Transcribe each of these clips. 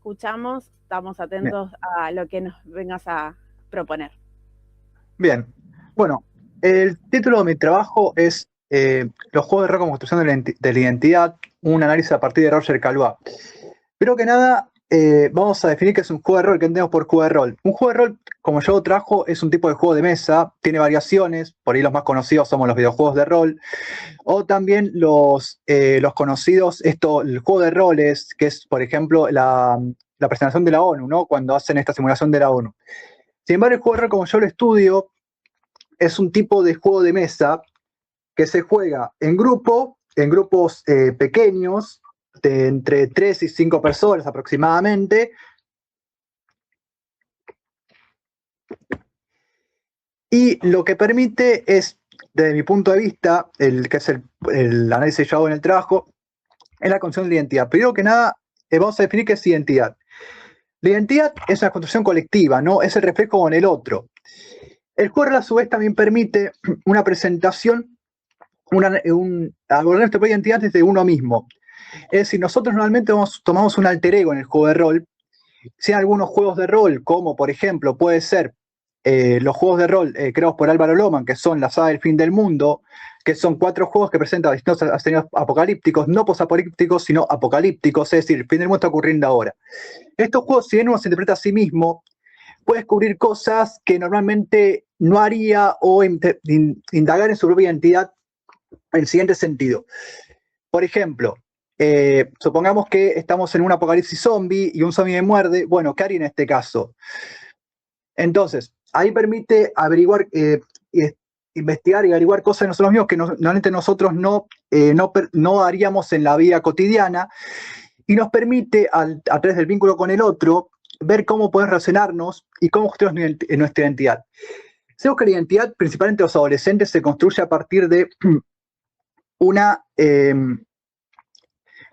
escuchamos, estamos Bien. atentos a lo que nos vengas a proponer. Bien. Bueno, el título de mi trabajo es Los juegos de rol como construcción de la identidad, un análisis a partir de Roger Caillois. Primero que nada, vamos a definir qué es un juego de rol, qué entendemos por juego de rol. Un juego de rol, como yo trabajo, es un tipo de juego de mesa, tiene variaciones, por ahí los más conocidos somos los videojuegos de rol, o también los conocidos, el juego de roles, que es, por ejemplo, la presentación de la ONU, ¿no? Cuando hacen esta simulación de la ONU. Sin embargo, el juego de rol, como yo lo estudio, es un tipo de juego de mesa que se juega en grupos pequeños, de entre 3 y 5 personas aproximadamente, y lo que permite es, desde mi punto de vista, que es el análisis que yo hago en el trabajo, es la construcción de la identidad. Primero que nada, vamos a definir qué es identidad. La identidad es una construcción colectiva, ¿no? Es el reflejo en el otro. El juego, a su vez, también permite una presentación, abordar nuestra propia identidad desde uno mismo. Es decir, nosotros normalmente tomamos un alter ego en el juego de rol. Si hay algunos juegos de rol, como por ejemplo puede ser los juegos de rol creados por Álvaro Loman, que son la saga del fin del mundo, que son 4 juegos que presentan distintos escenarios apocalípticos, no posapocalípticos, sino apocalípticos, es decir, el fin del mundo está ocurriendo ahora. Estos juegos, si bien uno se interpreta a sí mismo, puede descubrir cosas que normalmente no haría o indagar en su propia identidad en el siguiente sentido. Por ejemplo, supongamos que estamos en un apocalipsis zombie y un zombie me muerde. Bueno, ¿qué haría en este caso? Entonces, ahí permite averiguar, investigar y averiguar cosas de nosotros mismos que normalmente nosotros no haríamos en la vida cotidiana, y nos permite, a través del vínculo con el otro, ver cómo podemos relacionarnos y cómo construimos nuestra identidad. Sabemos que la identidad, principalmente los adolescentes, se construye a partir de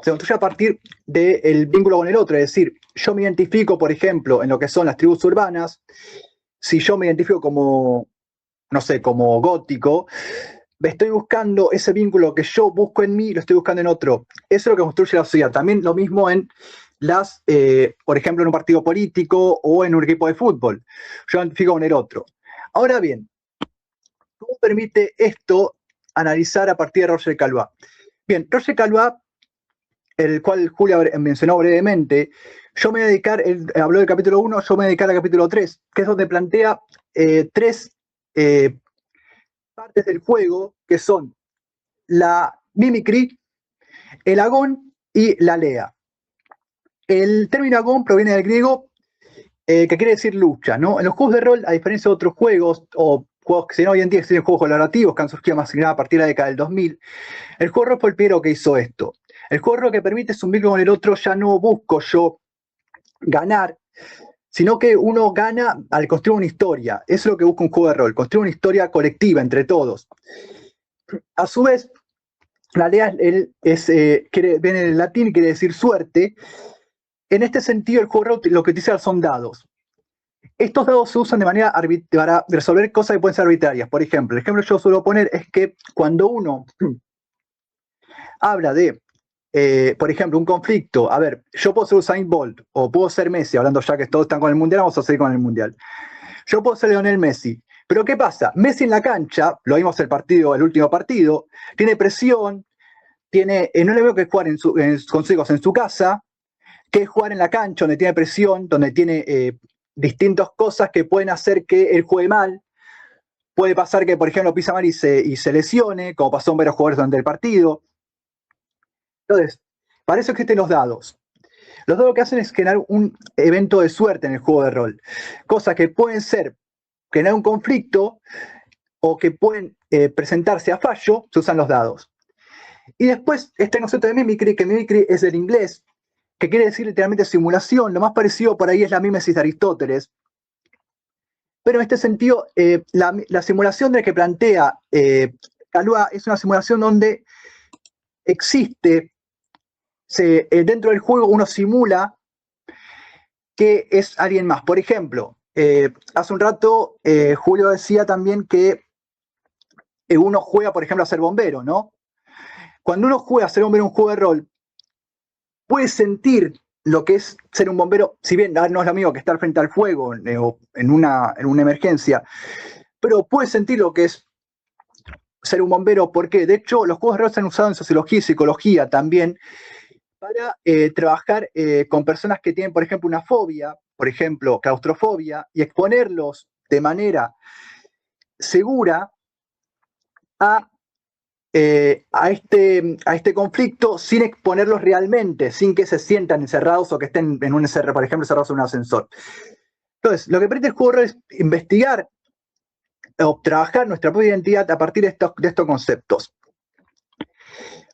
se construye a partir del vínculo con el otro. Es decir, yo me identifico, por ejemplo, en lo que son las tribus urbanas. Si yo me identifico como, no sé, como gótico, estoy buscando ese vínculo que yo busco en mí, lo estoy buscando en otro. Eso es lo que construye la sociedad. También lo mismo en por ejemplo, en un partido político o en un equipo de fútbol. Yo me identifico con el otro. Ahora bien, ¿cómo permite esto analizar a partir de Roger Caillois? Bien, Roger Caillois, el cual Julia mencionó brevemente, yo me voy a dedicar, él habló del capítulo 1, yo me voy a dedicar al capítulo 3, que es donde plantea 3 partes del juego, que son la mimicry, el agón y la lea. El término agón proviene del griego, que quiere decir lucha, ¿no? En los juegos de rol, a diferencia de otros juegos, o juegos que se ven hoy en día, que son juegos colaborativos, que han surgido más que nada a partir de la década del 2000, el juego de rol fue el primero que hizo esto. El juego de rol que permite es un vínculo con el otro, ya no busco yo ganar, sino que uno gana al construir una historia. Eso es lo que busca un juego de rol, construir una historia colectiva entre todos. A su vez, la lea viene del latín y quiere decir suerte. En este sentido, el juego de rol lo que utiliza son dados. Estos dados se usan de manera para resolver cosas que pueden ser arbitrarias. Por ejemplo, el ejemplo que yo suelo poner es que cuando uno habla de, por ejemplo, un conflicto, a ver, yo puedo ser Usain Bolt o puedo ser Messi, hablando ya que todos están con el Mundial, vamos a seguir con el Mundial. Yo puedo ser Lionel Messi, pero ¿qué pasa? Messi en la cancha, lo vimos el último partido, tiene presión, no le veo que jugar con sus hijos en su casa, que jugar en la cancha donde tiene presión, donde tiene distintas cosas que pueden hacer que él juegue mal. Puede pasar que, por ejemplo, pisa mal y se lesione, como pasó en varios jugadores durante el partido. Entonces, para eso existen los dados. Los dados lo que hacen es generar un evento de suerte en el juego de rol. Cosas que pueden ser generar un conflicto o que pueden presentarse a fallo, se usan los dados. Y después este concepto de mimicry, que mimicry es del inglés, que quiere decir literalmente simulación. Lo más parecido por ahí es la mímesis de Aristóteles. Pero en este sentido, la simulación de la que plantea Caillois es una simulación donde existe, dentro del juego uno simula que es alguien más. Por ejemplo, hace un rato Julio decía también que uno juega, por ejemplo, a ser bombero, ¿no? Cuando uno juega a ser bombero en un juego de rol, puede sentir lo que es ser un bombero, si bien no es lo mismo que estar frente al fuego o en una emergencia, pero puedes sentir lo que es ser un bombero, porque de hecho los juegos de rol se han usado en sociología y psicología también para trabajar con personas que tienen, por ejemplo, una fobia, por ejemplo, claustrofobia, y exponerlos de manera segura a este conflicto sin exponerlos realmente, sin que se sientan encerrados o que estén en un por ejemplo, encerrados en un ascensor. Entonces, lo que permite el juego de rol es investigar o trabajar nuestra propia identidad a partir de estos conceptos.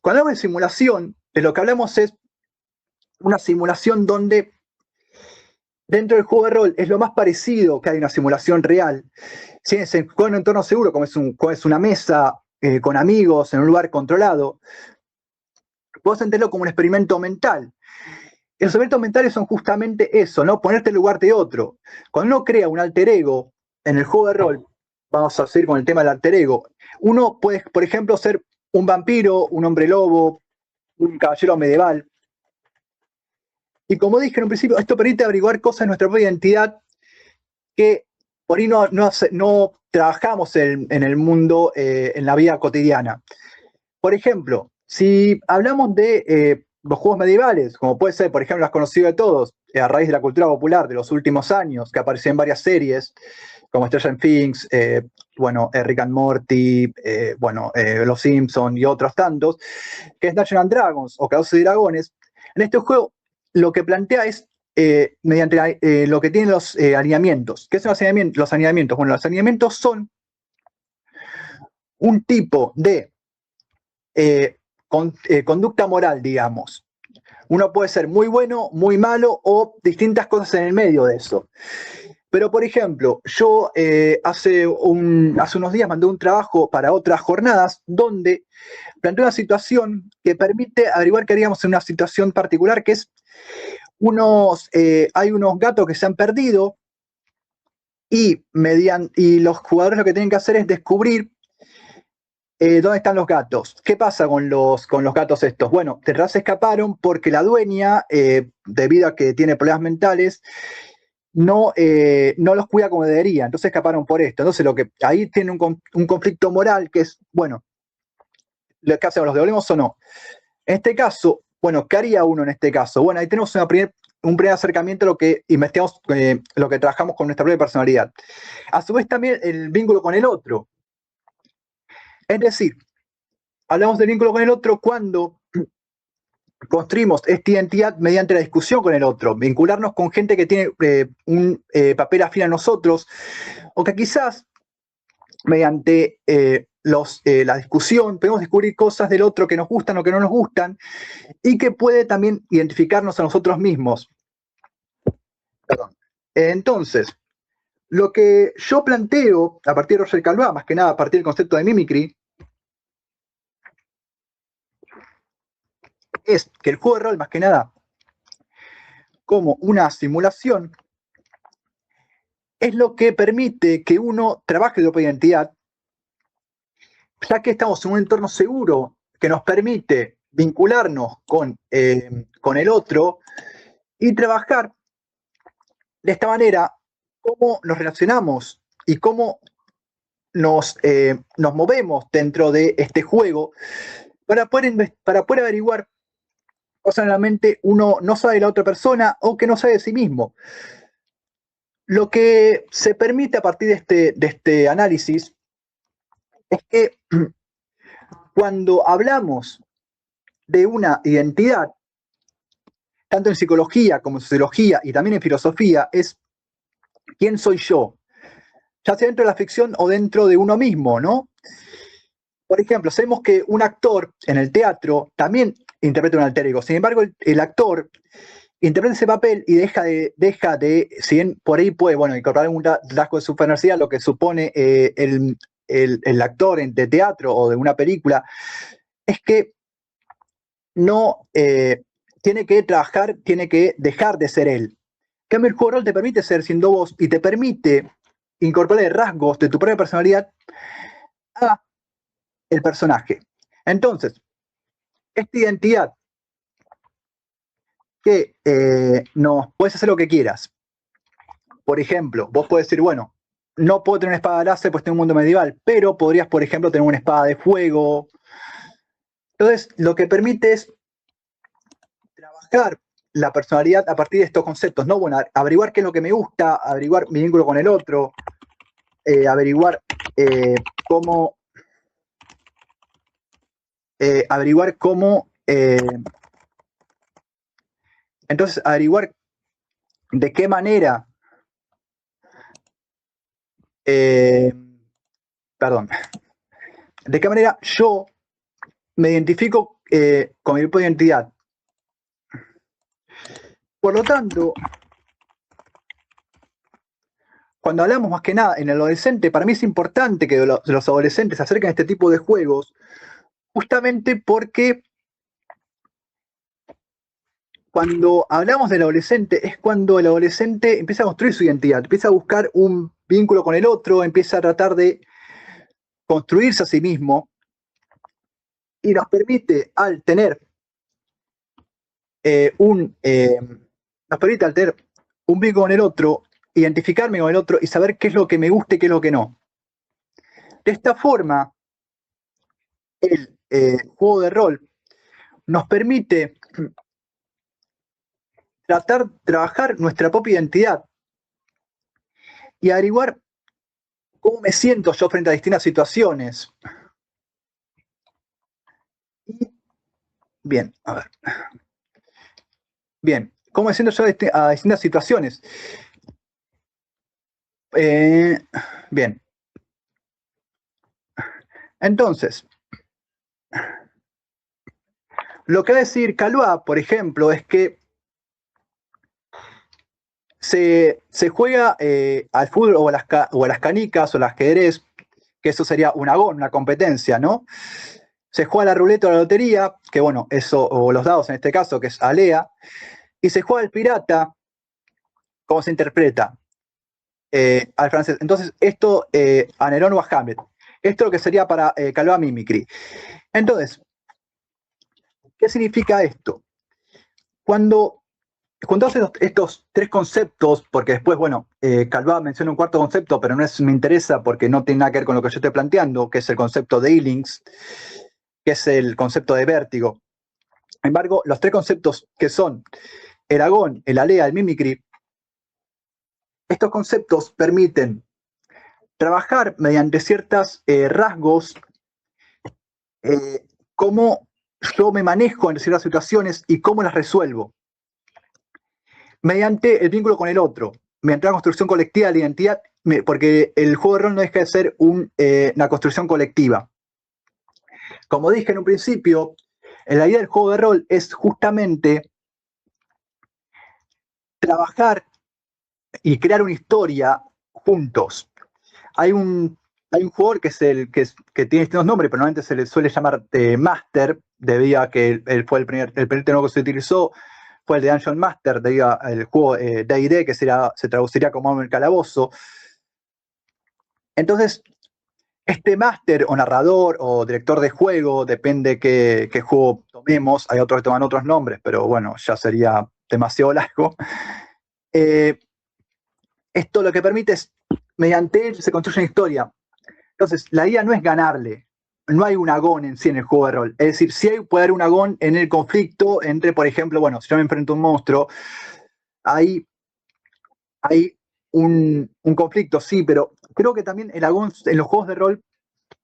Cuando hablamos de simulación, de lo que hablamos es una simulación donde dentro del juego de rol es lo más parecido que hay una simulación real. Si se juega en un entorno seguro, como es una mesa con amigos, en un lugar controlado, podés entenderlo como un experimento mental. Los experimentos mentales son justamente eso, ¿no? Ponerte en lugar de otro. Cuando uno crea un alter ego en el juego de rol, vamos a seguir con el tema del alter ego, uno puede, por ejemplo, ser un vampiro, un hombre lobo, un caballero medieval. Y como dije en un principio, esto permite averiguar cosas de nuestra propia identidad que por ahí no trabajamos en el mundo, en la vida cotidiana. Por ejemplo, si hablamos de los juegos medievales, como puede ser, por ejemplo, las conocidas de todos, a raíz de la cultura popular de los últimos años, que apareció en varias series, como Stranger Things, Rick and Morty, Los Simpsons y otros tantos, que es Dungeons and Dragons o Calabozos y Dragones. En este juego lo que plantea es mediante lo que tienen los alineamientos. ¿Qué son los alineamientos? Bueno, los alineamientos son un tipo de conducta moral, digamos. Uno puede ser muy bueno, muy malo o distintas cosas en el medio de eso. Pero, por ejemplo, yo hace unos días mandé un trabajo para otras jornadas donde planteé una situación que permite averiguar qué haríamos en una situación particular, que es hay unos gatos que se han perdido y los jugadores lo que tienen que hacer es descubrir ¿dónde están los gatos? ¿Qué pasa con los gatos estos? Bueno, de verdad se escaparon porque la dueña, debido a que tiene problemas mentales, no los cuida como debería. Entonces escaparon por esto. Entonces ahí tiene un conflicto moral que es, bueno, ¿qué hacemos? ¿Los devolvemos o no? En este caso, bueno, ¿qué haría uno en este caso? Bueno, ahí tenemos un primer acercamiento a lo que investigamos, lo que trabajamos con nuestra propia personalidad. A su vez también el vínculo con el otro. Es decir, hablamos del vínculo con el otro cuando construimos esta identidad mediante la discusión con el otro, vincularnos con gente que tiene un papel afín a nosotros, o que quizás mediante la discusión podemos descubrir cosas del otro que nos gustan o que no nos gustan, y que puede también identificarnos a nosotros mismos. Perdón. Entonces, lo que yo planteo a partir de Roger Calvá, más que nada a partir del concepto de mimicry, es que el juego de rol, más que nada, como una simulación, es lo que permite que uno trabaje de propia identidad, ya que estamos en un entorno seguro que nos permite vincularnos con el otro y trabajar de esta manera cómo nos relacionamos y cómo nos movemos dentro de este juego para poder averiguar cosas realmente uno no sabe de la otra persona o que no sabe de sí mismo. Lo que se permite a partir de este análisis es que cuando hablamos de una identidad, tanto en psicología como en sociología y también en filosofía, es quién soy yo, ya sea dentro de la ficción o dentro de uno mismo, ¿no? Por ejemplo, sabemos que un actor en el teatro también interpreta un alter ego, sin embargo, el actor interpreta ese papel y deja de, si bien por ahí puede, bueno, incorporar un rasgo de su personalidad, lo que supone el actor de teatro o de una película, es que no tiene que trabajar, tiene que dejar de ser él. En cambio, el juego de rol te permite ser siendo vos y te permite incorporar rasgos de tu propia personalidad a el personaje. Entonces, esta identidad que no puedes hacer lo que quieras. Por ejemplo, vos podés decir, bueno, no puedo tener una espada láser pues tengo un mundo medieval, pero podrías, por ejemplo, tener una espada de fuego. Entonces, lo que permite es trabajar la personalidad a partir de estos conceptos, ¿no? Bueno, averiguar qué es lo que me gusta, averiguar mi vínculo con el otro, averiguar cómo entonces averiguar de qué manera perdón, de qué manera yo me identifico con mi propia identidad. Por lo tanto, cuando hablamos más que nada en el adolescente, para mí es importante que los adolescentes se acerquen a este tipo de juegos, justamente porque cuando hablamos del adolescente es cuando el adolescente empieza a construir su identidad, empieza a buscar un vínculo con el otro, empieza a tratar de construirse a sí mismo y nos permite al tener un vínculo con el otro, identificarme con el otro y saber qué es lo que me gusta y qué es lo que no. De esta forma, el juego de rol nos permite trabajar nuestra propia identidad y averiguar cómo me siento yo frente a distintas situaciones. Bien, a ver. Bien, ¿cómo me siento yo a distintas situaciones? Bien. Entonces, lo que va a decir Calvá, por ejemplo, es que se juega al fútbol o a las canicas o al ajedrez, que eso sería un agón, una competencia, ¿no? Se juega la ruleta o la lotería, que bueno, eso, o los dados en este caso, que es alea, y se juega el pirata, ¿cómo se interpreta? Al francés. Entonces, esto a Nerón o a Hamlet. Esto es lo que sería para Calvá Mimicry. Entonces, ¿qué significa esto? Cuando juntados estos tres conceptos, porque después, bueno, Calvá menciona un cuarto concepto, pero no me interesa porque no tiene nada que ver con lo que yo estoy planteando, que es el concepto de Eilings, que es el concepto de vértigo. Sin embargo, los tres conceptos que son el agón, el alea, el mimicry, estos conceptos permiten trabajar mediante ciertos rasgos cómo yo me manejo en ciertas situaciones y cómo las resuelvo. Mediante el vínculo con el otro, mediante la construcción colectiva de la identidad, porque el juego de rol no deja de ser una construcción colectiva. Como dije en un principio, la idea del juego de rol es justamente trabajar y crear una historia juntos. Hay un jugador que es que tiene distintos nombres, pero normalmente se le suele llamar Master, debido a que él fue el primer término que se utilizó, fue el de Dungeon Master, debido al juego D&D, que se traduciría como amo del calabozo. Entonces, este máster o narrador o director de juego, depende qué juego tomemos, hay otros que toman otros nombres, pero bueno, ya sería demasiado largo. Esto lo que permite es, mediante él se construye una historia. Entonces, la idea no es ganarle, no hay un agón en sí en el juego de rol. Es decir, sí puede haber un agón en el conflicto entre, por ejemplo, bueno, si yo me enfrento a un monstruo, hay un conflicto, sí, pero creo que también el agón en los juegos de rol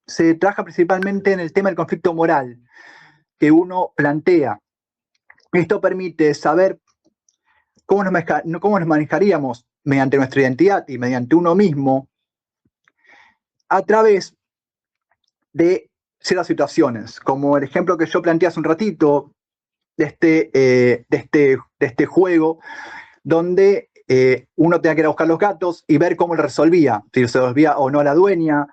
se trabaja principalmente en el tema del conflicto moral que uno plantea. Esto permite saber cómo nos manejaríamos mediante nuestra identidad y mediante uno mismo a través de ciertas situaciones, como el ejemplo que yo planteé hace un ratito de este juego, donde uno tenía que ir a buscar los gatos y ver cómo lo resolvía, si se resolvía o no la dueña,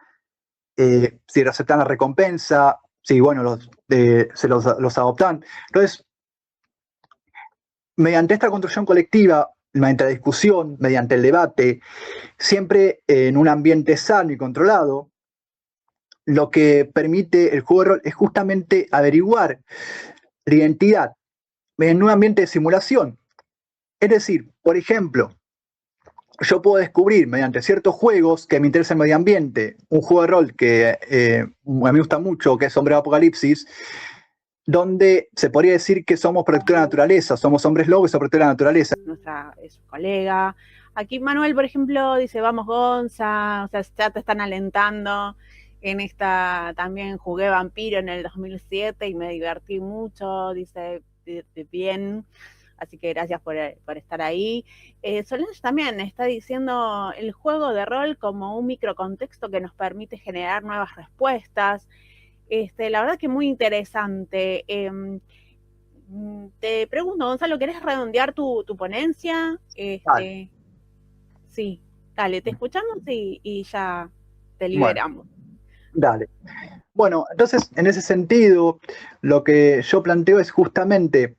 si aceptan la recompensa, si bueno, se los adoptan. Entonces, mediante esta construcción colectiva, mediante la discusión, mediante el debate, siempre en un ambiente sano y controlado, lo que permite el juego de rol es justamente averiguar la identidad en un ambiente de simulación. Es decir, por ejemplo, yo puedo descubrir mediante ciertos juegos que me interesa el medio ambiente, un juego de rol que a mí me gusta mucho, que es Hombre de Apocalipsis, donde se podría decir que somos protectores de la naturaleza, somos hombres lobos y somos protectores de la naturaleza. Nuestra es colega. Aquí Manuel, por ejemplo, dice, vamos Gonza, o sea, ya te están alentando. En esta también jugué Vampiro en el 2007 y me divertí mucho, dice, bien. Así que gracias por estar ahí. Solange también está diciendo el juego de rol como un microcontexto que nos permite generar nuevas respuestas. La verdad que muy interesante. Te pregunto, Gonzalo, ¿querés redondear tu ponencia? Vale. Sí, dale, te escuchamos y ya te liberamos. Bueno, dale. Bueno, entonces, en ese sentido, lo que yo planteo es justamente,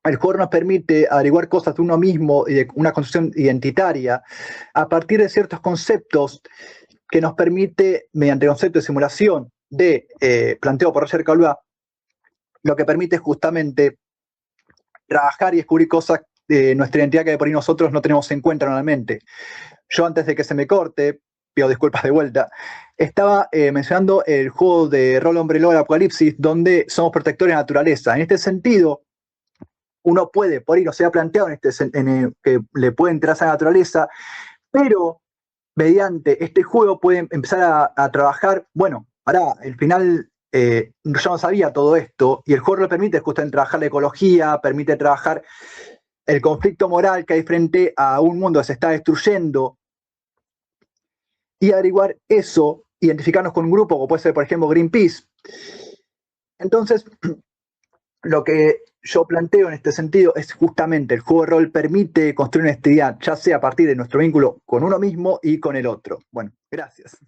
el juego nos permite averiguar cosas de uno mismo y de una construcción identitaria a partir de ciertos conceptos que nos permite, mediante el concepto de simulación planteado por Roger Caillois, lo que permite es justamente trabajar y descubrir cosas de nuestra identidad que por ahí nosotros no tenemos en cuenta normalmente. Yo, antes de que se me corte, pido disculpas de vuelta, estaba mencionando el juego de rol Hombre Lobo de Apocalipsis, donde somos protectores de la naturaleza. En este sentido, uno puede, por ahí no se ha planteado que le puede interesar a la naturaleza, pero mediante este juego pueden empezar a trabajar, bueno, pará, al final yo no sabía todo esto, y el juego le permite justamente trabajar la ecología, permite trabajar el conflicto moral que hay frente a un mundo que se está destruyendo, y averiguar eso, identificarnos con un grupo, como puede ser, por ejemplo, Greenpeace. Entonces, lo que yo planteo en este sentido es justamente el juego de rol permite construir una identidad, ya sea a partir de nuestro vínculo con uno mismo y con el otro. Bueno, gracias.